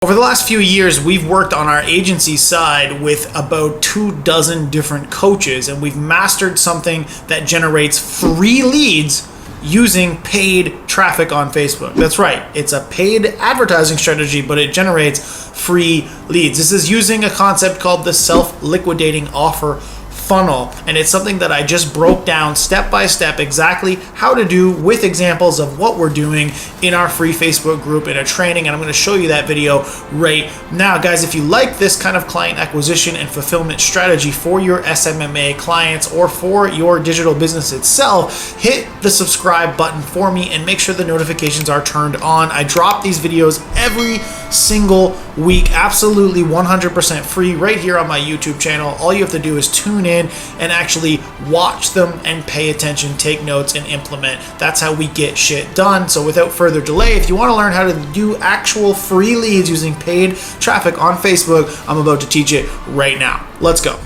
Over the last few years, we've worked on our agency side with about 24 different coaches, and we've mastered something that generates free leads using paid traffic on Facebook. That's right, it's a paid advertising strategy, but it generates free leads. This is using a concept called the self-liquidating offer funnel, and it's something that I just broke down step by step exactly how to do with examples of what we're doing in our free Facebook group in a training, and I'm going to show you that video right now. Guys, if you like this kind of client acquisition and fulfillment strategy for your SMMA clients or for your digital business itself, hit the subscribe button for me and make sure the notifications are turned on. I drop these videos every single week, absolutely 100% free right here on my YouTube channel. All you have to do is tune in and actually watch them and pay attention, take notes, and implement. That's how we get shit done. So without further delay, if you want to learn how to do actual free leads using paid traffic on Facebook, I'm about to teach it right now. Let's go.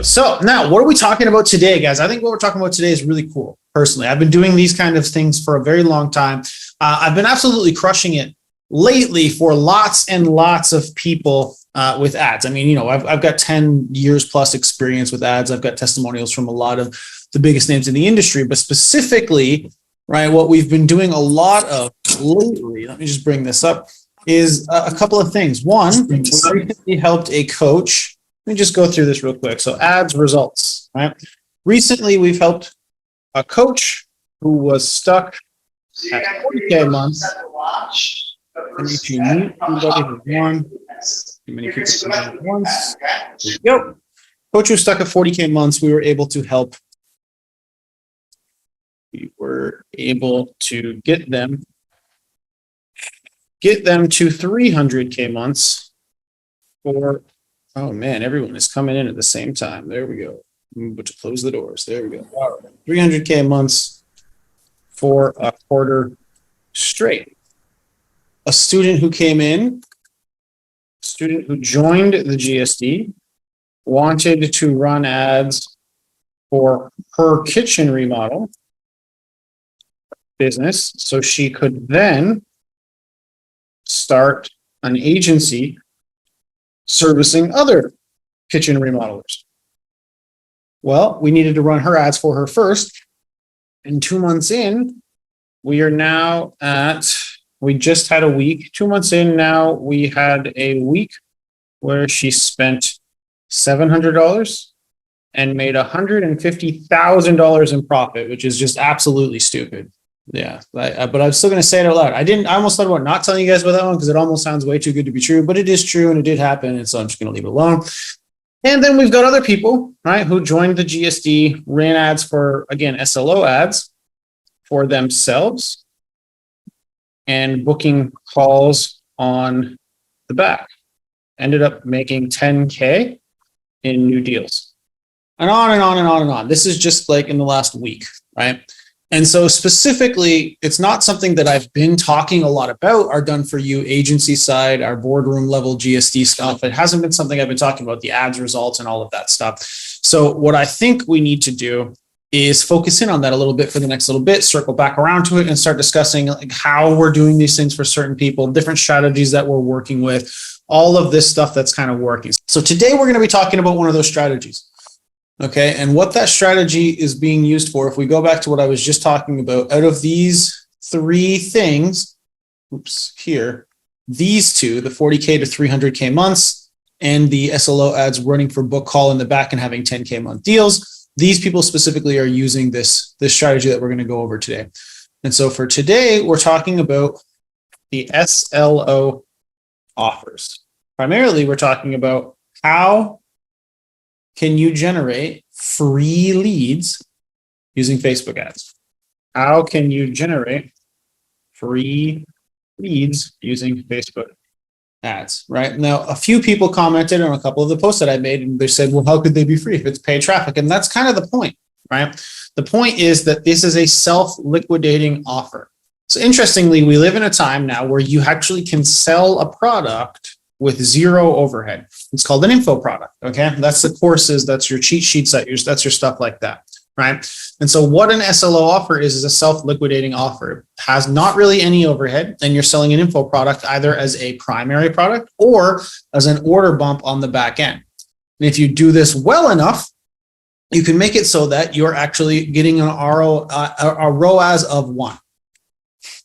So now, what are we talking about today, guys? I think what we're talking about today is really cool. Personally, I've been doing these kind of things for a very long time. I've been absolutely crushing it lately for lots and lots of people with ads. I mean, I've got 10 years plus experience with ads. I've got testimonials from a lot of the biggest names in the industry, but specifically, right, what we've been doing a lot of lately, let me just bring this up, is a couple of things. One, we recently helped a coach. Let me just go through this real quick. So ads results, right? Recently, we've helped a coach who was stuck at 40K a month. If you meet somebody who's won, too many people at once. There you go. Coach who's stuck at 40K months, we were able to help. We were able to get them to 300K months for, oh man, everyone is coming in at the same time. There we go. But to close the doors. There we go. All right. 300K months for a quarter straight. A student who came in, student who joined the GSD, wanted to run ads for her kitchen remodel business so she could then start an agency servicing other kitchen remodelers. Well, we needed to run her ads for her first, and 2 months in, we are now at, we just had a week. 2 months in now, we had a week where she spent $700 and made $150,000 in profit, which is just absolutely stupid. Yeah, but I'm still going to say it out loud. I almost thought about not telling you guys about that one because it almost sounds way too good to be true, but it is true and it did happen. And so I'm just going to leave it alone. And then we've got other people, right, who joined the GSD, ran ads for, again, SLO ads for themselves, and booking calls on the back. Ended up making 10K in new deals. And on and on and on and on. This is just like in the last week, right? And so specifically, it's not something that I've been talking a lot about, our done for you agency side, our boardroom level GSD stuff. It hasn't been something I've been talking about, the ads results and all of that stuff. So what I think we need to do is focus in on that a little bit for the next little bit, circle back around to it and start discussing like how we're doing these things for certain people, different strategies that we're working with, all of this stuff that's kind of working. So today we're going to be talking about one of those strategies. Okay. And what that strategy is being used for, if we go back to what I was just talking about, out of these three things, here, these two, the 40K to 300K months and the SLO ads running for book call in the back and having 10K month deals, these people specifically are using this strategy that we're going to go over today. And so for today, we're talking about the SLO offers. Primarily, we're talking about how can you generate free leads using Facebook ads? How can you generate free leads using Facebook ads, right? Now, a few people commented on a couple of the posts that I made, and they said, well, how could they be free if it's paid traffic? And that's kind of the point, right? The point is that this is a self-liquidating offer. So interestingly, we live in a time now where you actually can sell a product with zero overhead. It's called an info product. Okay. That's the courses, that's your cheat sheets, that's your stuff like that. right? And so what an SLO offer is a self-liquidating offer. It has not really any overhead, and you're selling an info product either as a primary product or as an order bump on the back end. And if you do this well enough, you can make it so that you're actually getting a ROAS of 1.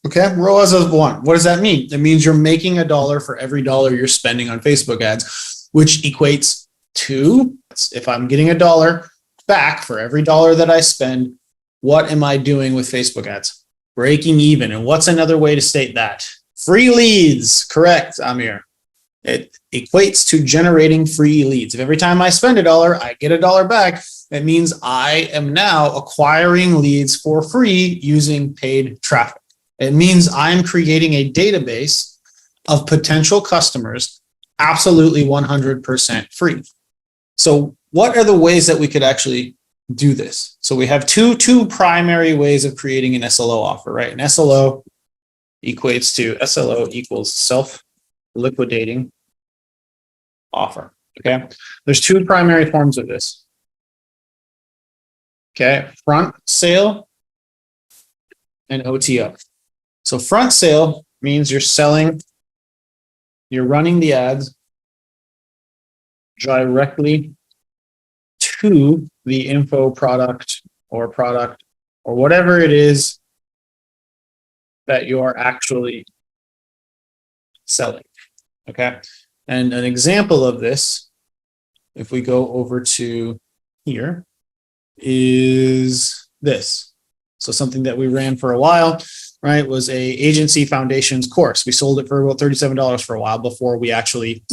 Okay, ROAS of 1. What does that mean? It means you're making $1 for every dollar you're spending on Facebook ads, which equates to, if I'm getting $1 back for every dollar that I spend, what am I doing with Facebook ads? Breaking even. And what's another way to state that? Free leads. Correct, Amir. It equates to generating free leads. If every time I spend $1, I get $1 back, that means I am now acquiring leads for free using paid traffic. It means I'm creating a database of potential customers absolutely 100% free. So what are the ways that we could actually do this? So we have two primary ways of creating an SLO offer, right? An SLO equates to SLO equals self-liquidating offer, okay? There's two primary forms of this. Okay, front sale and OTO. So front sale means you're running the ads directly to the info product or whatever it is that you are actually selling. Okay. And an example of this, if we go over to here, is this. So something that we ran for a while, right, was a agency foundations course. We sold it for about $37 for a while before we actually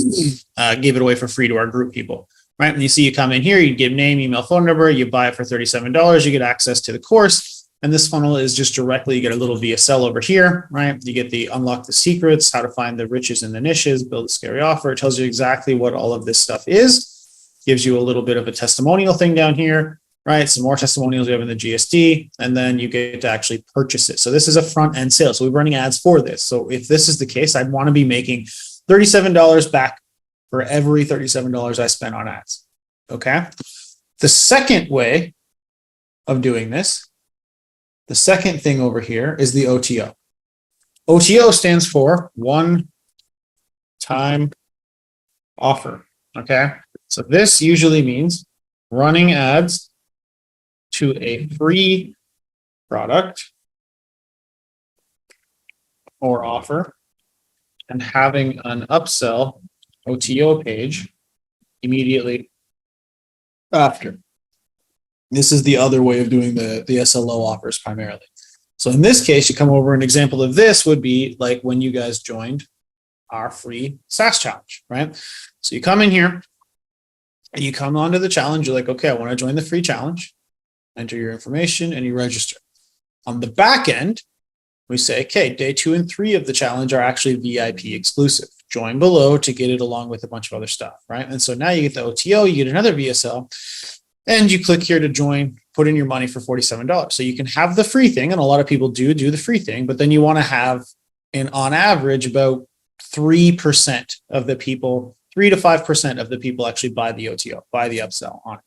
gave it away for free to our group people, right? And you see, you come in here, you give name, email, phone number, you buy it for $37, you get access to the course. And this funnel is just directly, you get a little VSL over here, right? You get the unlock the secrets, how to find the riches and the niches, build a scary offer. It tells you exactly what all of this stuff is. Gives you a little bit of a testimonial thing down here, right? Some more testimonials we have in the GSD, and then you get to actually purchase it. So this is a front end sale. So we're running ads for this. So if this is the case, I'd want to be making $37 back for every $37 I spent on ads. Okay. The second way of doing this, the second thing over here is the OTO. OTO stands for one time offer. Okay. So this usually means running ads to a free product or offer and having an upsell OTO page immediately after. This is the other way of doing the SLO offers primarily. So in this case, you come over, an example of this would be like when you guys joined our free SaaS challenge, right? So you come in here and you come onto the challenge. You're like, okay, I want to join the free challenge. Enter your information and you register. On the back end, we say, okay, day 2 and 3 of the challenge are actually VIP exclusive. Join below to get it along with a bunch of other stuff, right? And so now you get the OTO, you get another VSL, and you click here to join, put in your money for $47. So you can have the free thing, and a lot of people do the free thing, but then you want to have, on average, about 3% of the people, 3 to 5% of the people actually buy the OTO, buy the upsell on it.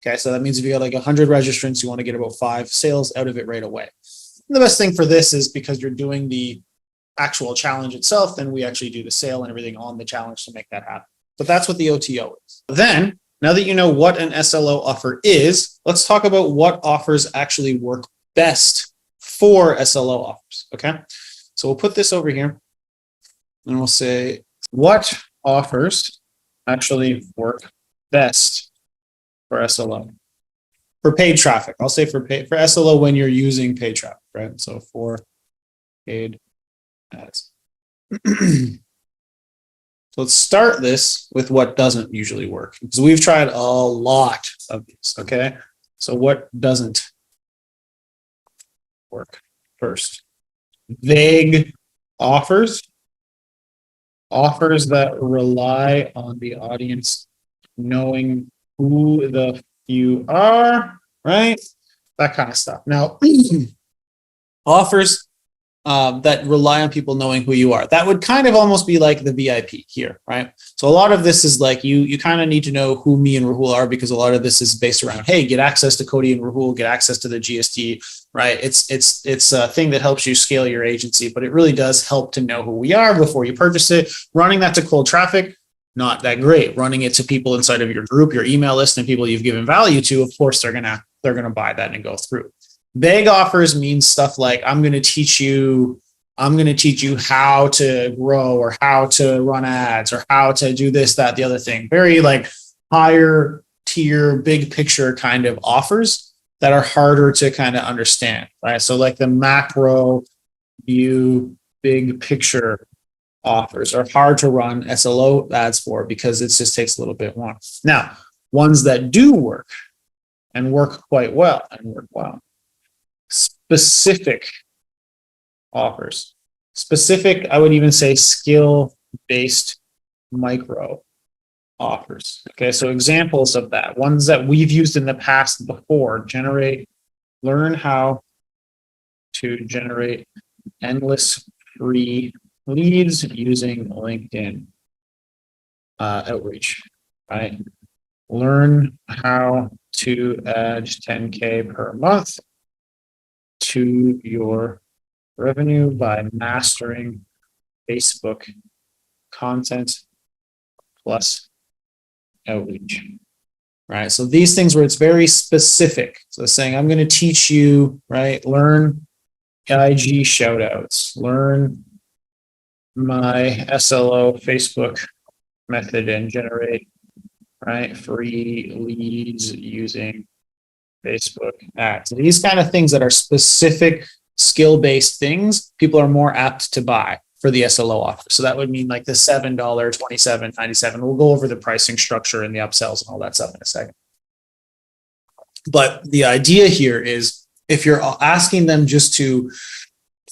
Okay, so that means if you got like 100 registrants, you want to get about 5 sales out of it right away. And the best thing for this is because you're doing the actual challenge itself, then we actually do the sale and everything on the challenge to make that happen. But that's what the OTO is. Then, now that you know what an SLO offer is, let's talk about what offers actually work best for SLO offers, okay? So we'll put this over here and we'll say, what offers actually work best for SLO? For paid traffic, I'll say for SLO when you're using paid traffic, right? So for paid ads. So let's start this with what doesn't usually work, because we've tried a lot of these, okay? So what doesn't work first? Vague offers, offers that rely on the audience knowing who you are, right? That kind of stuff. Now, offers that rely on people knowing who you are. That would kind of almost be like the VIP here, right? So a lot of this is like you kind of need to know who me and Rahul are, because a lot of this is based around, hey, get access to Cody and Rahul, get access to the GST, right? It's a thing that helps you scale your agency, but it really does help to know who we are before you purchase it. Running that to cold traffic, not that great. Running it to people inside of your group, your email list, and people you've given value to, of course, they're gonna buy that and go through. Vague offers means stuff like, I'm going to teach you how to grow, or how to run ads, or how to do this, that, the other thing. Very like higher tier, big picture kind of offers that are harder to kind of understand, right? So like the macro view, big picture offers are hard to run SLO ads for, because it just takes a little bit more. Now, ones that do work and work quite well and work well. Specific offers. Specific, I would even say skill-based micro offers. Okay, so examples of that, ones that we've used in the past before: learn how to generate endless free leads using LinkedIn outreach, right? Learn how to add 10K per month to your revenue by mastering Facebook content plus outreach, right? So these things where it's very specific. So saying, I'm going to teach you, right? Learn IG shout outs, learn my SLO Facebook method and generate, right, free leads using Facebook ads. These kind of things that are specific skill-based things, people are more apt to buy for the SLO offer. So that would mean like the $7, $27.97. We'll go over the pricing structure and the upsells and all that stuff in a second. But the idea here is, if you're asking them just to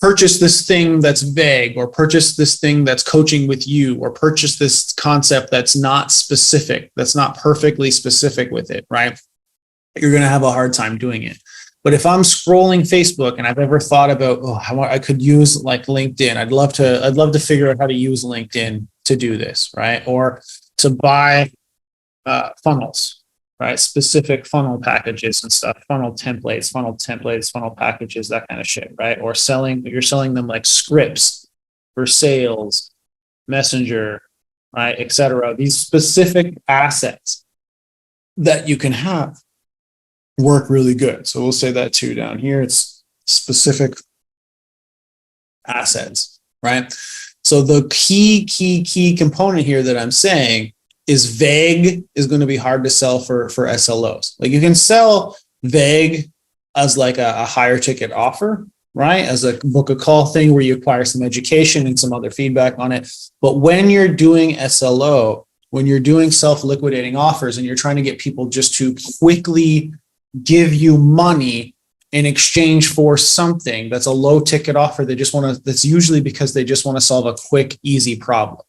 purchase this thing that's vague, or purchase this thing that's coaching with you, or purchase this concept that's not specific, that's not perfectly specific with it, right? You're going to have a hard time doing it. But if I'm scrolling Facebook and I've ever thought about, I could use like LinkedIn, I'd love to figure out how to use LinkedIn to do this, right? Or to buy funnels, right? Specific funnel packages and stuff, funnel templates, funnel packages, that kind of shit, right? Or you're selling them like scripts for sales, messenger, right, etc. These specific assets that you can have work really good. So we'll say that too down here. It's specific assets, right? So the key component here that I'm saying is vague is going to be hard to sell for SLOs. Like you can sell vague as like a higher ticket offer, right? As a book a call thing where you acquire some education and some other feedback on it. But when you're doing SLO, when you're doing self-liquidating offers and you're trying to get people just to quickly give you money in exchange for something that's a low ticket offer, that's usually because they just want to solve a quick, easy problem,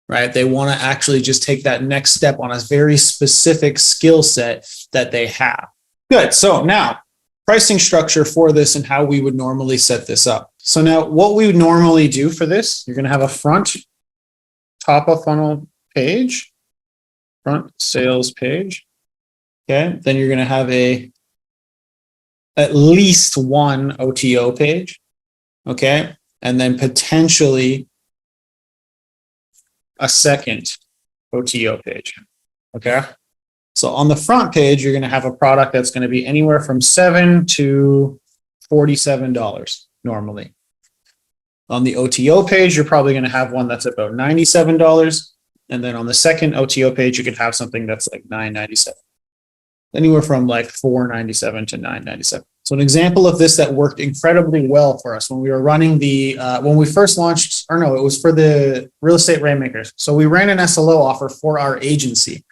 right? They want to actually just take that next step on a very specific skill set that they have. Good. So now pricing structure for this and how we would normally set this up. So now what we would normally do for this, you're going to have a top of funnel page, front sales page. Okay, then you're going to have at least one OTO page, okay, and then potentially a second OTO page, okay? So on the front page, you're going to have a product that's going to be anywhere from $7 to $47 normally. On the OTO page, you're probably going to have one that's about $97, and then on the second OTO page, you could have something that's like $9.97. Anywhere from like $4.97 to $9.97. So an example of this that worked incredibly well for us when we were running when we first launched, it was for the Real Estate Rainmakers. So we ran an SLO offer for our agency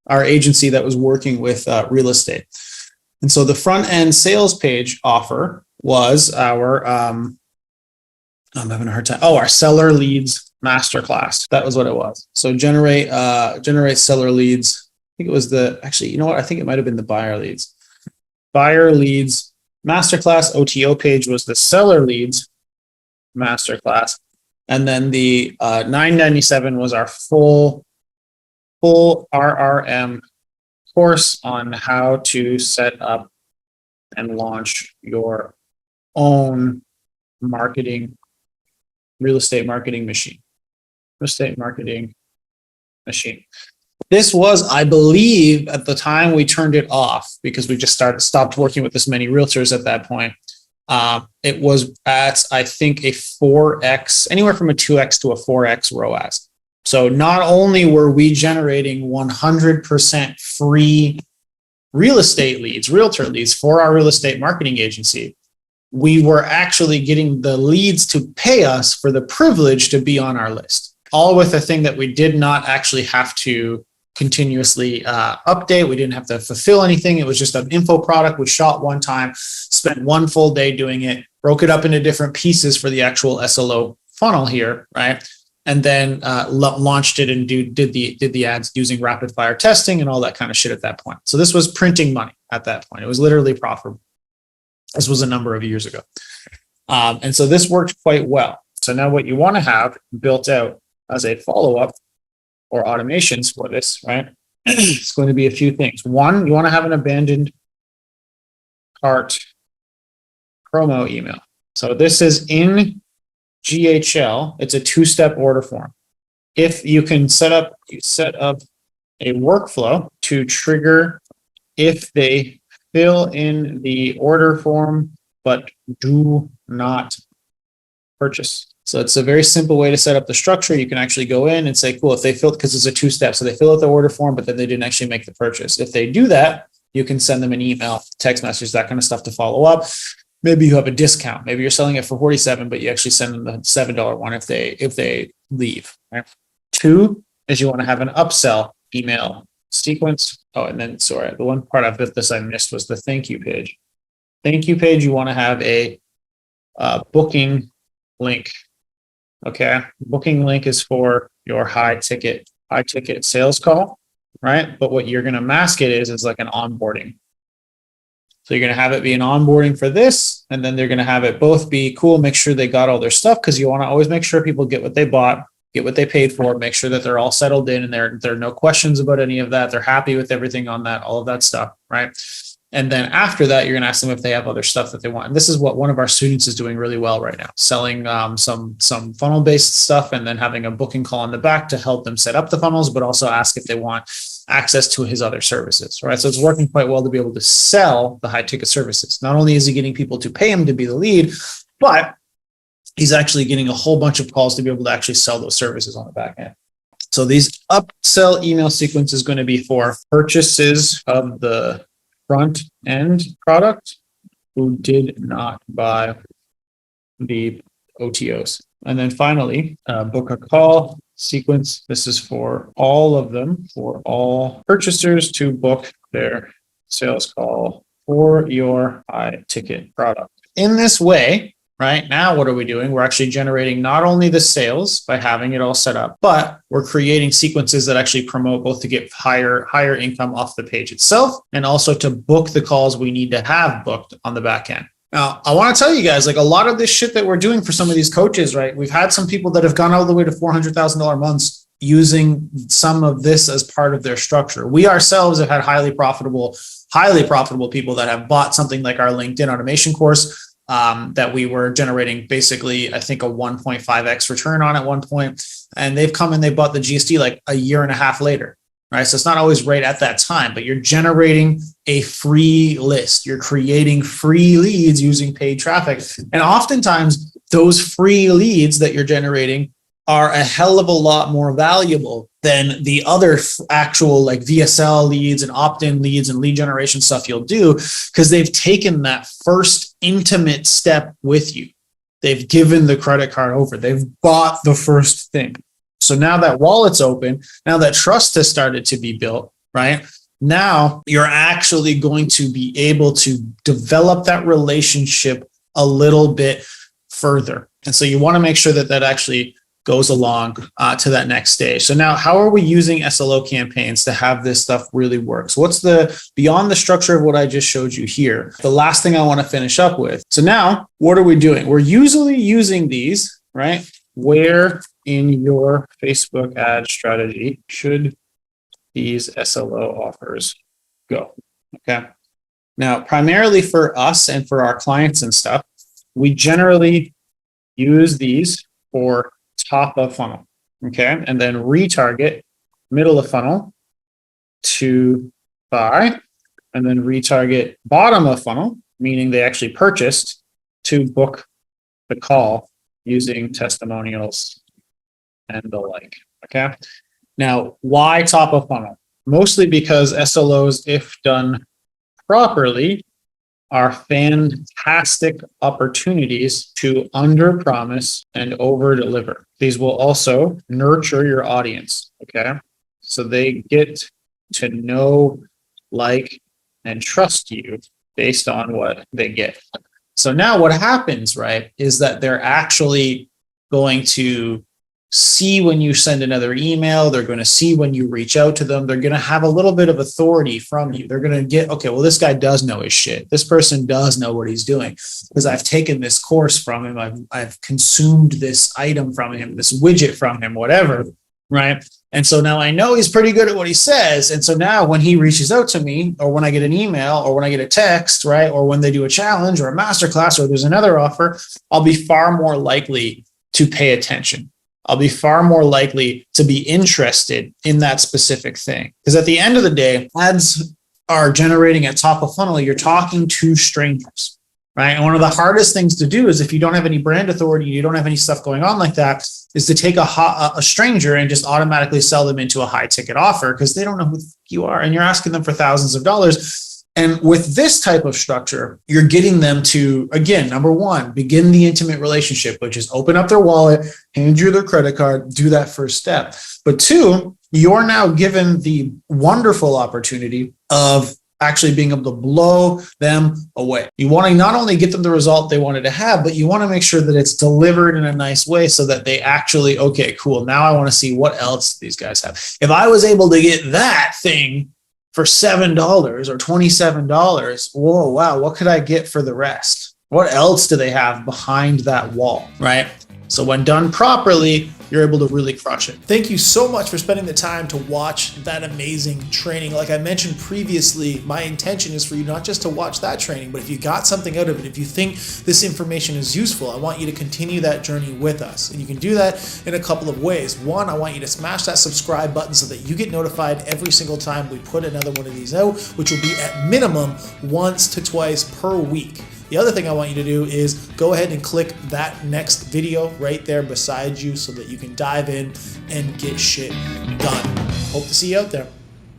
that was working with real estate. And so the front end sales page offer was our, I'm having a hard time. Our seller leads masterclass. That was what it was. So generate seller leads. I think it was I think it might have been the buyer leads. Buyer leads masterclass. OTO page was the seller leads masterclass. And then the $997 was our full RRM course on how to set up and launch your own real estate marketing machine. This was, I believe, at the time we turned it off because we just stopped working with this many realtors at that point. It was at, I think, a 4x, anywhere from a 2x to a 4x ROAS. So not only were we generating 100% free real estate leads, realtor leads for our real estate marketing agency, we were actually getting the leads to pay us for the privilege to be on our list. All with a thing that we did not actually have to continuously update. We didn't have to fulfill anything. It was just an info product. We shot one time, spent one full day doing it, broke it up into different pieces for the actual SLO funnel here, right? And then launched it and did the ads using rapid fire testing and all that kind of shit at that point. So this was printing money at that point. It was literally profitable. This was a number of years ago. And so this worked quite well. So now what you want to have built out as a follow-up or automations for this, right? It's going to be a few things. One, you want to have an abandoned cart promo email. So this is in GHL. It's a two-step order form. If you can set up a workflow to trigger if they fill in the order form but do not purchase. So it's a very simple way to set up the structure. You can actually go in and say, cool, if they fill, because it's a two-step, so they fill out the order form, but then they didn't actually make the purchase. If they do that, you can send them an email, text message, that kind of stuff to follow up. Maybe you have a discount. Maybe you're selling it for $47, but you actually send them the $7 one if they leave. Right? Two is you want to have an upsell email sequence. Oh, and then sorry, the one part of this I missed was the thank you page. Thank you page. You want to have a booking link. Okay, booking link is for your high ticket sales call, right? But what you're going to mask it is like an onboarding. So you're going to have it be an onboarding for this, and then they're going to have it both be cool, make sure they got all their stuff, because you want to always make sure people get what they bought, get what they paid for, make sure that they're all settled in and there are no questions about any of that. They're happy with everything on that, all of that stuff, right? And then after that, you're going to ask them if they have other stuff that they want. And this is what one of our students is doing really well right now, selling some funnel-based stuff and then having a booking call on the back to help them set up the funnels, but also ask if they want access to his other services, right? So it's working quite well to be able to sell the high-ticket services. Not only is he getting people to pay him to be the lead, but he's actually getting a whole bunch of calls to be able to actually sell those services on the back end. So these upsell email sequence is going to be for purchases of the front end product who did not buy the OTOs. And then finally, book a call sequence. This is for all of them, for all purchasers to book their sales call for your high ticket product. In this way, right now, what are we doing? We're actually generating not only the sales by having it all set up, but we're creating sequences that actually promote both to get higher income off the page itself and also to book the calls we need to have booked on the back end. Now, I want to tell you guys, like a lot of this shit that we're doing for some of these coaches, right? We've had some people that have gone all the way to $400,000 months using some of this as part of their structure. We ourselves have had highly profitable people that have bought something like our LinkedIn automation course. That we were generating basically, I think, a 1.5x return on at one point. And they've come and they bought the GST like a year and a half later, right? So it's not always right at that time, but you're generating a free list. You're creating free leads using paid traffic. And oftentimes those free leads that you're generating are a hell of a lot more valuable than the other actual like VSL leads and opt-in leads and lead generation stuff you'll do, because they've taken that first intimate step with you. They've given the credit card over. They've bought the first thing. So now that wallet's open, now that trust has started to be built, right? Now you're actually going to be able to develop that relationship a little bit further. And so you want to make sure that that actually goes along to that next stage. So now how are we using SLO campaigns to have this stuff really work? So what's beyond the structure of what I just showed you here, the last thing I want to finish up with. So now what are we doing? We're usually using these, right? Where in your Facebook ad strategy should these SLO offers go? Okay. Now, primarily for us and for our clients and stuff, we generally use these for top of funnel, okay? And then retarget middle of funnel to buy, and then retarget bottom of funnel, meaning they actually purchased, to book the call using testimonials and the like, okay? Now, why top of funnel? Mostly because SLOs, if done properly, are fantastic opportunities to under promise and over deliver. These will also nurture your audience, okay? So they get to know, like, and trust you based on what they get. So now what happens, right, is that they're actually going to see when you send another email, they're going to see when you reach out to them, they're going to have a little bit of authority from you. They're going to get, okay, well, this guy does know his shit. This person does know what he's doing because I've taken this course from him. I've consumed this item from him, this widget from him, whatever, right? And so now I know he's pretty good at what he says. And so now when he reaches out to me, or when I get an email, or when I get a text, right, or when they do a challenge or a masterclass, or there's another offer, I'll be far more likely to pay attention. I'll be far more likely to be interested in that specific thing. Because at the end of the day, ads are generating at top of funnel. You're talking to strangers, right? And one of the hardest things to do is, if you don't have any brand authority, you don't have any stuff going on like that, is to take a stranger and just automatically sell them into a high ticket offer because they don't know who you are. And you're asking them for thousands of dollars. And with this type of structure, you're getting them to, again, number one, begin the intimate relationship, which is open up their wallet, hand you their credit card, do that first step. But two, you're now given the wonderful opportunity of actually being able to blow them away. You want to not only get them the result they wanted to have, but you want to make sure that it's delivered in a nice way so that they actually, okay, cool, now I want to see what else these guys have. If I was able to get that thing for $7 or $27, whoa, wow, what could I get for the rest? What else do they have behind that wall, right? So when done properly, you're able to really crush it. Thank you so much for spending the time to watch that amazing training. Like I mentioned previously, my intention is for you not just to watch that training, but if you got something out of it, if you think this information is useful, I want you to continue that journey with us. And you can do that in a couple of ways. One, I want you to smash that subscribe button so that you get notified every single time we put another one of these out, which will be at minimum once to twice per week. The other thing I want you to do is go ahead and click that next video right there beside you so that you can dive in and get shit done. Hope to see you out there.